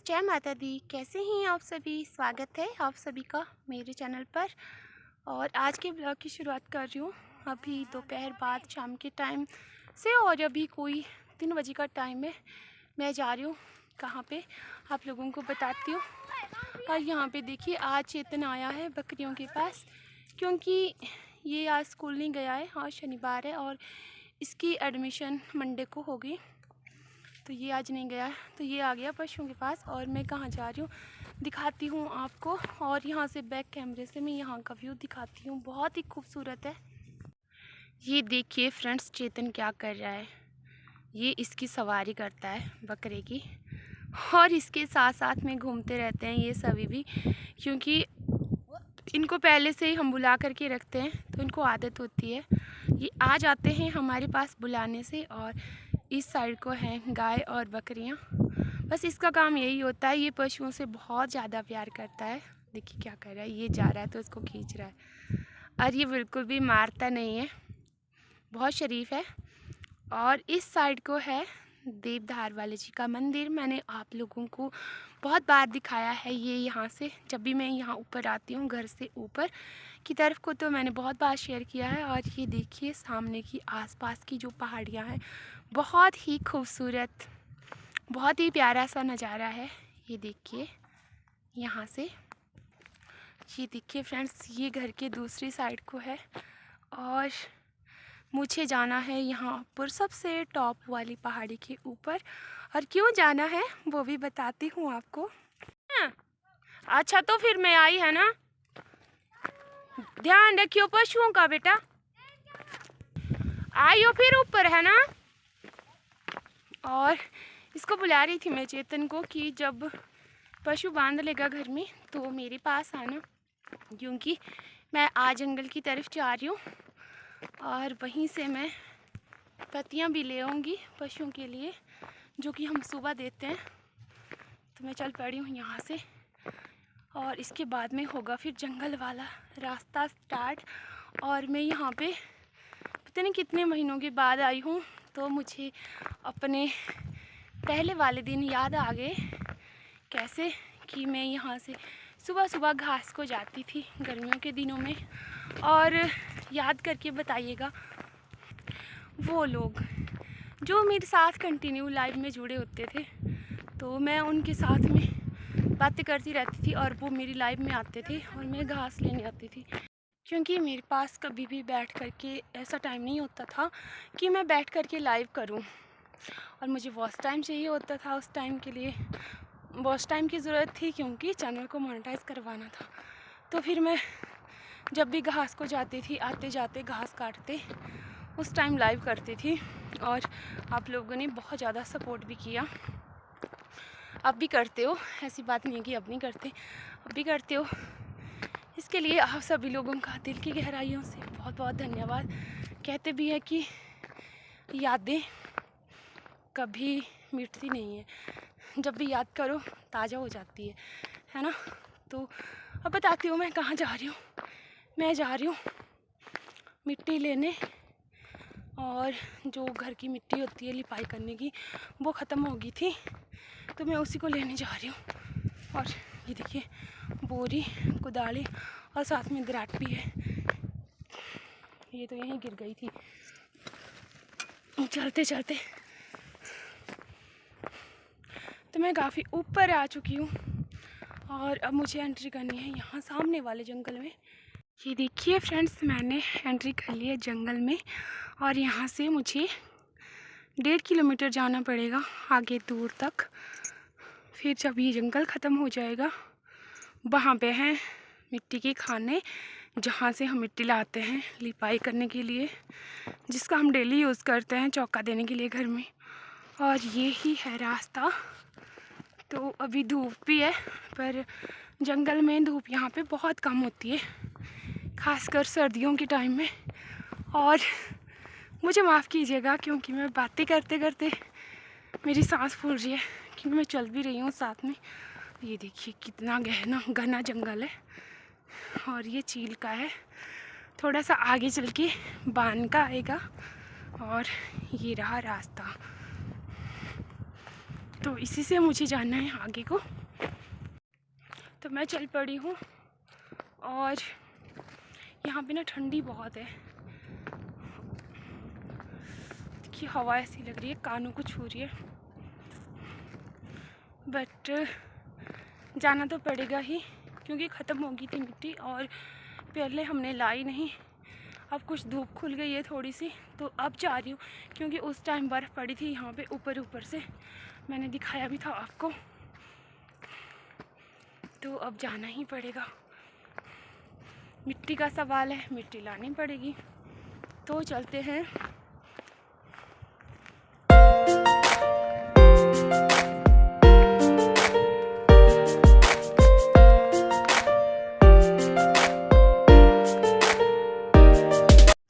जय माता दी। कैसे हैं आप सभी? स्वागत है आप सभी का मेरे चैनल पर। और आज के ब्लॉग की शुरुआत कर रही हूँ अभी दोपहर बाद शाम के टाइम से। और अभी कोई 3 बजे का टाइम है। मैं जा रही हूँ कहाँ पे आप लोगों को बताती हूँ। और यहाँ पे देखिए आज चेतन आया है बकरियों के पास, क्योंकि ये आज स्कूल नहीं गया है और शनिवार है और इसकी एडमिशन मंडे को होगी, तो ये आज नहीं गया। तो ये आ गया पशुओं के पास और मैं कहाँ जा रही हूँ दिखाती हूँ आपको। और यहाँ से बैक कैमरे से मैं यहाँ का व्यू दिखाती हूँ, बहुत ही खूबसूरत है। ये देखिए फ्रेंड्स, चेतन क्या कर रहा है। ये इसकी सवारी करता है बकरे की, और इसके साथ साथ में घूमते रहते हैं ये सभी भी, क्योंकि इनको पहले से ही हम बुला करके रखते हैं तो इनको आदत होती है। ये आ जाते हैं हमारे पास बुलाने से। और इस साइड को हैं गाय और बकरियां। बस इसका काम यही होता है, ये पशुओं से बहुत ज़्यादा प्यार करता है। देखिए क्या कर रहा है, ये जा रहा है तो इसको खींच रहा है। और ये बिल्कुल भी मारता नहीं है, बहुत शरीफ है। और इस साइड को है देवधार वाले जी का मंदिर। मैंने आप लोगों को बहुत बार दिखाया है ये यहाँ से, जब भी मैं यहाँ ऊपर आती हूँ घर से ऊपर की तरफ को, तो मैंने बहुत बार शेयर किया है। और ये देखिए सामने की आसपास की जो पहाड़ियाँ हैं, बहुत ही खूबसूरत, बहुत ही प्यारा सा नज़ारा है। ये देखिए यहाँ से, ये देखिए फ्रेंड्स, ये घर के दूसरी साइड को है। और मुझे जाना है यहाँ पर सबसे टॉप वाली पहाड़ी के ऊपर। और क्यों जाना है वो भी बताती हूँ आपको। अच्छा तो फिर मैं आई है ना, ध्यान रखियो पशुओं का बेटा। आइयो फिर ऊपर है ना। और इसको बुला रही थी मैं चेतन को कि जब पशु बांध लेगा घर में तो मेरे पास आना, क्योंकि मैं आज जंगल की तरफ जा रही हूँ और वहीं से मैं पत्तियाँ भी ले आऊँगी पशुओं के लिए, जो कि हम सुबह देते हैं। तो मैं चल पड़ी हूँ यहाँ से। और इसके बाद में होगा फिर जंगल वाला रास्ता स्टार्ट। और मैं यहाँ पे पता नहीं कितने महीनों के बाद आई हूँ, तो मुझे अपने पहले वाले दिन याद आ गए कैसे कि मैं यहाँ से सुबह सुबह घास को जाती थी गर्मियों के दिनों में। और याद करके बताइएगा वो लोग जो मेरे साथ कंटिन्यू लाइव में जुड़े होते थे, तो मैं उनके साथ में बातें करती रहती थी और वो मेरी लाइव में आते थे और मैं घास लेने आती थी, क्योंकि मेरे पास कभी भी बैठ कर के ऐसा टाइम नहीं होता था कि मैं बैठ कर के लाइव करूं। और मुझे वॉच टाइम चाहिए होता था, उस टाइम के लिए वॉच टाइम की ज़रूरत थी, क्योंकि चैनल को मोनेटाइज करवाना था। तो फिर मैं जब भी घास को जाती थी, आते जाते घास काटते उस टाइम लाइव करती थी। और आप लोगों ने बहुत ज़्यादा सपोर्ट भी किया, अब भी करते हो, ऐसी बात नहीं है कि अब नहीं करते, अब भी करते हो। इसके लिए आप सभी लोगों का दिल की गहराइयों से बहुत बहुत धन्यवाद। कहते भी है कि यादें कभी मिटती नहीं है, जब भी याद करो ताज़ा हो जाती है ना। तो अब बताती हूँ मैं कहाँ जा रही हूँ। मैं जा रही हूँ मिट्टी लेने, और जो घर की मिट्टी होती है लिपाई करने की वो ख़त्म हो गई थी, तो मैं उसी को लेने जा रही हूँ। और ये देखिए बोरी, कुदाली और साथ में दराट भी है। ये तो यहीं गिर गई थी चलते चलते। तो मैं काफ़ी ऊपर आ चुकी हूँ और अब मुझे एंट्री करनी है यहाँ सामने वाले जंगल में। ये देखिए फ्रेंड्स, मैंने एंट्री कर ली है जंगल में। और यहाँ से मुझे 1.5 किलोमीटर जाना पड़ेगा आगे दूर तक। फिर जब ये जंगल ख़त्म हो जाएगा, वहाँ पे हैं मिट्टी के खाने, जहाँ से हम मिट्टी लाते हैं लिपाई करने के लिए, जिसका हम डेली यूज़ करते हैं चौका देने के लिए घर में। और ये ही है रास्ता। तो अभी धूप भी है, पर जंगल में धूप यहाँ पे बहुत कम होती है, खासकर सर्दियों के टाइम में। और मुझे माफ़ कीजिएगा, क्योंकि मैं बातें करते करते मेरी सांस फूल रही है, क्योंकि मैं चल भी रही हूँ साथ में। ये देखिए कितना गहना घना जंगल है। और ये चील का है, थोड़ा सा आगे चल के बान का आएगा। और ये रहा रास्ता। तो इसी से मुझे जाना है आगे को। तो मैं चल पड़ी हूँ और यहाँ पे ना ठंडी बहुत है कि हवा ऐसी लग रही है, कानों को छू रही है, बट जाना तो पड़ेगा ही क्योंकि ख़त्म हो गई थी मिट्टी और पहले हमने लाई नहीं। अब कुछ धूप खुल गई है थोड़ी सी, तो अब जा रही हूँ क्योंकि उस टाइम बर्फ़ पड़ी थी यहाँ पे ऊपर से, मैंने दिखाया भी था आपको। तो अब जाना ही पड़ेगा, मिट्टी का सवाल है, मिट्टी लानी पड़ेगी। तो चलते हैं।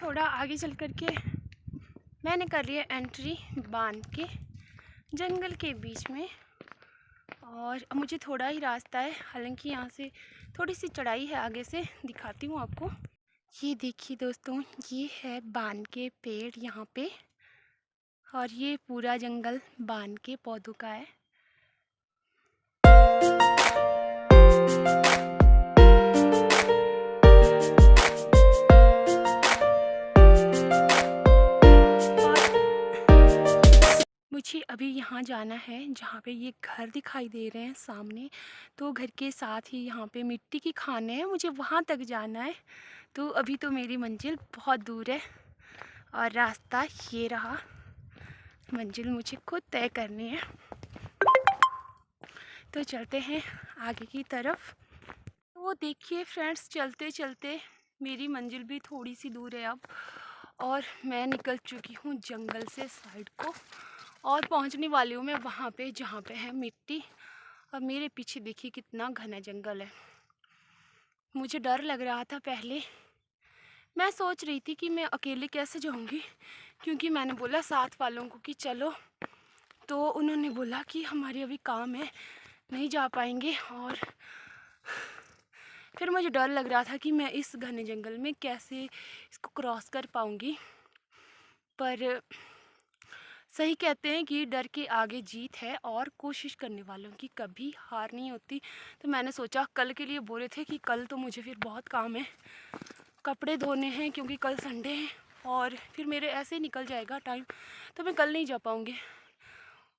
थोड़ा आगे चल कर के मैंने कर लिया एंट्री बांध के जंगल के बीच में, और मुझे थोड़ा ही रास्ता है, हालांकि यहाँ से थोड़ी सी चढ़ाई है, आगे से दिखाती हूँ आपको। ये देखिए दोस्तों, ये है बांध के पेड़ यहाँ पे, और ये पूरा जंगल बांध के पौधों का है। मुझे अभी यहाँ जाना है जहाँ पे ये घर दिखाई दे रहे हैं सामने, तो घर के साथ ही यहाँ पे मिट्टी की खाने हैं, मुझे वहाँ तक जाना है। तो अभी तो मेरी मंजिल बहुत दूर है और रास्ता ये रहा, मंजिल मुझे खुद तय करनी है। तो चलते हैं आगे की तरफ। तो देखिए फ्रेंड्स, चलते चलते मेरी मंजिल भी थोड़ी सी दूर है अब, और मैं निकल चुकी हूँ जंगल से साइड को, और पहुँचने वाली हूँ मैं वहाँ पे जहाँ पे है मिट्टी। और मेरे पीछे देखिए कितना घना जंगल है। मुझे डर लग रहा था पहले, मैं सोच रही थी कि मैं अकेले कैसे जाऊँगी, क्योंकि मैंने बोला साथ वालों को कि चलो, तो उन्होंने बोला कि हमारे अभी काम है, नहीं जा पाएंगे। और फिर मुझे डर लग रहा था कि मैं इस घने जंगल में कैसे इसको क्रॉस कर पाऊँगी। पर सही कहते हैं कि डर के आगे जीत है, और कोशिश करने वालों की कभी हार नहीं होती। तो मैंने सोचा, कल के लिए बोले थे कि कल तो मुझे फिर बहुत काम है, कपड़े धोने हैं क्योंकि कल संडे है, और फिर मेरे ऐसे ही निकल जाएगा टाइम, तो मैं कल नहीं जा पाऊँगी।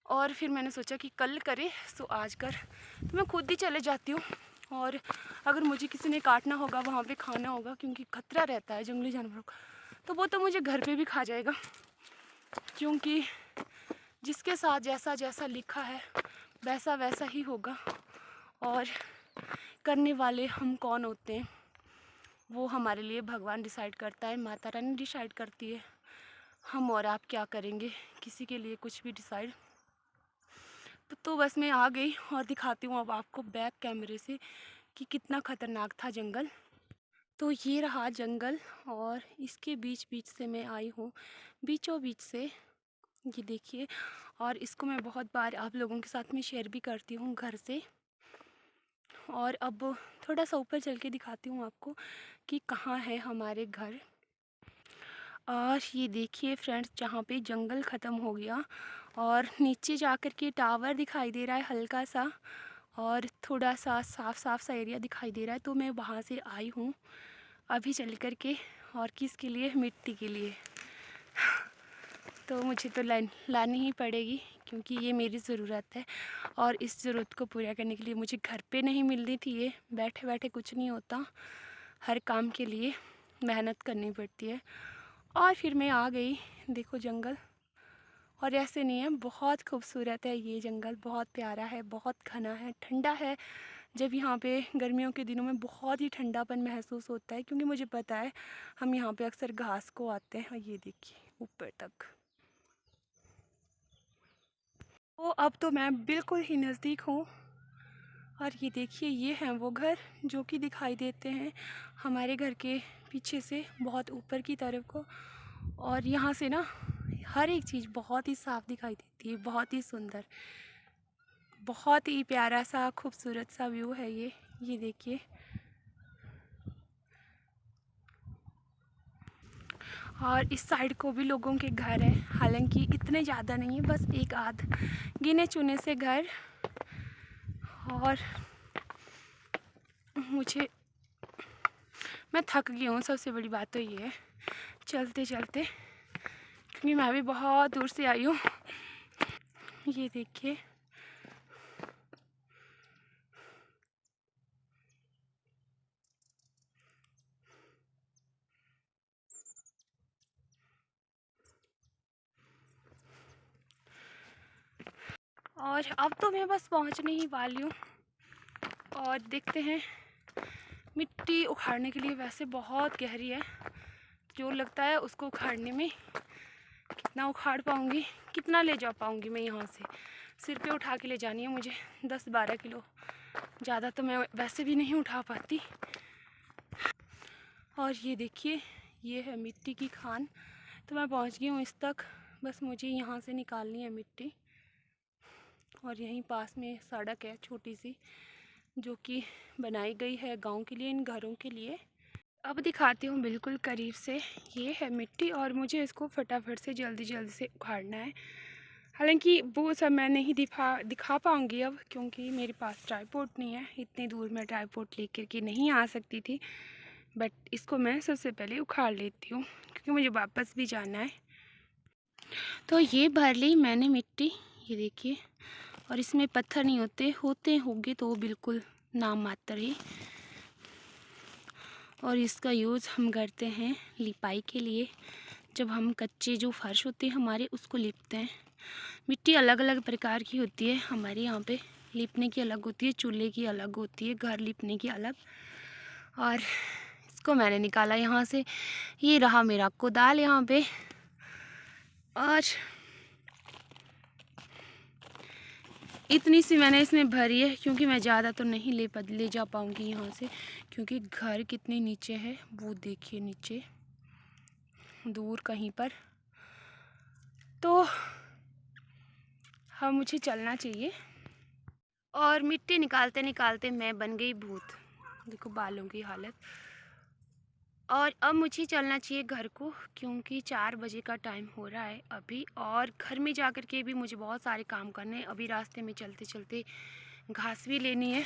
और फिर मैंने सोचा कि कल करे सो आज कर, तो मैं खुद ही चले जाती हूँ। और अगर मुझे किसी ने काटना होगा, वहाँ पे खाना होगा, क्योंकि खतरा रहता है जंगली जानवरों का, तो वो तो मुझे घर पे भी खा जाएगा, क्योंकि जिसके साथ जैसा जैसा लिखा है वैसा वैसा ही होगा। और करने वाले हम कौन होते हैं, वो हमारे लिए भगवान डिसाइड करता है, माता रानी डिसाइड करती है। हम और आप क्या करेंगे, किसी के लिए कुछ भी डिसाइड। तो बस मैं आ गई और दिखाती हूँ अब आपको बैक कैमरे से कि कितना ख़तरनाक था जंगल। तो ये रहा जंगल, और इसके बीच बीच से मैं आई हूँ, बीचों बीच से, ये देखिए। और इसको मैं बहुत बार आप लोगों के साथ में शेयर भी करती हूँ घर से। और अब थोड़ा सा ऊपर चल के दिखाती हूँ आपको कि कहाँ है हमारे घर। और ये देखिए फ्रेंड्स, जहाँ पे जंगल ख़त्म हो गया और नीचे जाकर के टावर दिखाई दे रहा है हल्का सा, और थोड़ा सा साफ सा एरिया दिखाई दे रहा है। तो मैं वहाँ से आई हूँ अभी चल कर के, और किसके लिए, मिट्टी के लिए। तो मुझे तो लानी ही पड़ेगी क्योंकि ये मेरी ज़रूरत है, और इस ज़रूरत को पूरा करने के लिए मुझे घर पे नहीं मिल रही थी। ये बैठे बैठे कुछ नहीं होता, हर काम के लिए मेहनत करनी पड़ती है। और फिर मैं आ गई, देखो जंगल, और ऐसे नहीं है, बहुत खूबसूरत है ये जंगल, बहुत प्यारा है, बहुत घना है, ठंडा है। जब यहाँ पे गर्मियों के दिनों में बहुत ही ठंडापन महसूस होता है, क्योंकि मुझे पता है हम यहाँ पे अक्सर घास को आते हैं। और ये देखिए ऊपर तक। तो अब तो मैं बिल्कुल ही नज़दीक हूँ, और ये देखिए ये हैं वो घर जो कि दिखाई देते हैं हमारे घर के पीछे से बहुत ऊपर की तरफ को। और यहाँ से ना हर एक चीज़ बहुत ही साफ़ दिखाई देती है, बहुत ही सुंदर, बहुत ही प्यारा सा खूबसूरत सा व्यू है ये देखिए। और इस साइड को भी लोगों के घर है, हालांकि इतने ज़्यादा नहीं है, बस एक आध गिने चुने से घर। और मैं थक गई हूँ, सबसे बड़ी बात तो ये है चलते चलते, क्योंकि मैं भी बहुत दूर से आई हूँ। ये देखिए, और अब तो मैं बस पहुँचने ही वाली हूँ। और देखते हैं, मिट्टी उखाड़ने के लिए वैसे बहुत गहरी है, जो लगता है उसको उखाड़ने में कितना उखाड़ पाऊँगी, कितना ले जा पाऊँगी मैं यहाँ से। सिर पे उठा के ले जानी है मुझे 10-12 किलो, ज़्यादा तो मैं वैसे भी नहीं उठा पाती। और ये देखिए, ये है मिट्टी की खान। तो मैं पहुँच गई हूँ इस तक, बस मुझे यहाँ से निकालनी है मिट्टी। और यहीं पास में सड़क है छोटी सी, जो कि बनाई गई है गांव के लिए, इन घरों के लिए। अब दिखाती हूँ बिल्कुल करीब से। ये है मिट्टी और मुझे इसको फटाफट से जल्दी जल्दी से उखाड़ना है। हालांकि वो सब मैं नहीं दिखा पाऊँगी अब, क्योंकि मेरे पास ट्राइपॉड नहीं है, इतनी दूर मैं ट्राइपॉड लेकर के नहीं आ सकती थी। बट इसको मैं सबसे पहले उखाड़ लेती हूँ, क्योंकि मुझे वापस भी जाना है। तो ये भर ली मैंने मिट्टी, ये देखिए। और इसमें पत्थर नहीं होते होंगे तो वो बिल्कुल नाम मात्र ही। और इसका यूज़ हम करते हैं लिपाई के लिए, जब हम कच्चे जो फर्श होते हैं हमारे, उसको लिपते हैं। मिट्टी अलग अलग प्रकार की होती है हमारे यहाँ पे, लिपने की अलग होती है, चूल्हे की अलग होती है, घर लिपने की अलग। और इसको मैंने निकाला यहाँ से। ये रहा मेरा कुदाल यहाँ पे। और इतनी सी मैंने इसमें भरी है, क्योंकि मैं ज़्यादा तो नहीं ले जा पाऊँगी यहाँ से, क्योंकि घर कितने नीचे है वो देखिए, नीचे दूर कहीं पर। तो हाँ, मुझे चलना चाहिए। और मिट्टी निकालते निकालते मैं बन गई भूत, देखो बालों की हालत। और अब मुझे चलना चाहिए घर को, क्योंकि 4 बजे का टाइम हो रहा है अभी। और घर में जाकर के भी मुझे बहुत सारे काम करने हैं। अभी रास्ते में चलते चलते घास भी लेनी है।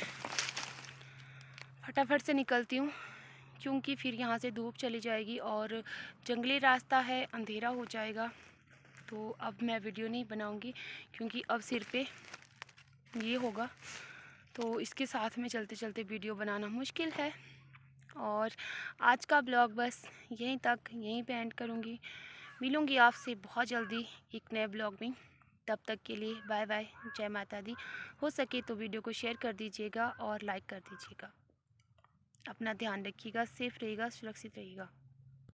फटाफट से निकलती हूँ, क्योंकि फिर यहाँ से धूप चली जाएगी और जंगली रास्ता है, अंधेरा हो जाएगा। तो अब मैं वीडियो नहीं बनाऊँगी, क्योंकि अब सिर पे ये होगा, तो इसके साथ में चलते चलते वीडियो बनाना मुश्किल है। और आज का ब्लॉग बस यहीं तक, यहीं पे एंड करूँगी। मिलूँगी आपसे बहुत जल्दी एक नए ब्लॉग में। तब तक के लिए बाय बाय, जय माता दी। हो सके तो वीडियो को शेयर कर दीजिएगा और लाइक कर दीजिएगा। अपना ध्यान रखिएगा, सेफ रहिएगा, सुरक्षित रहिएगा।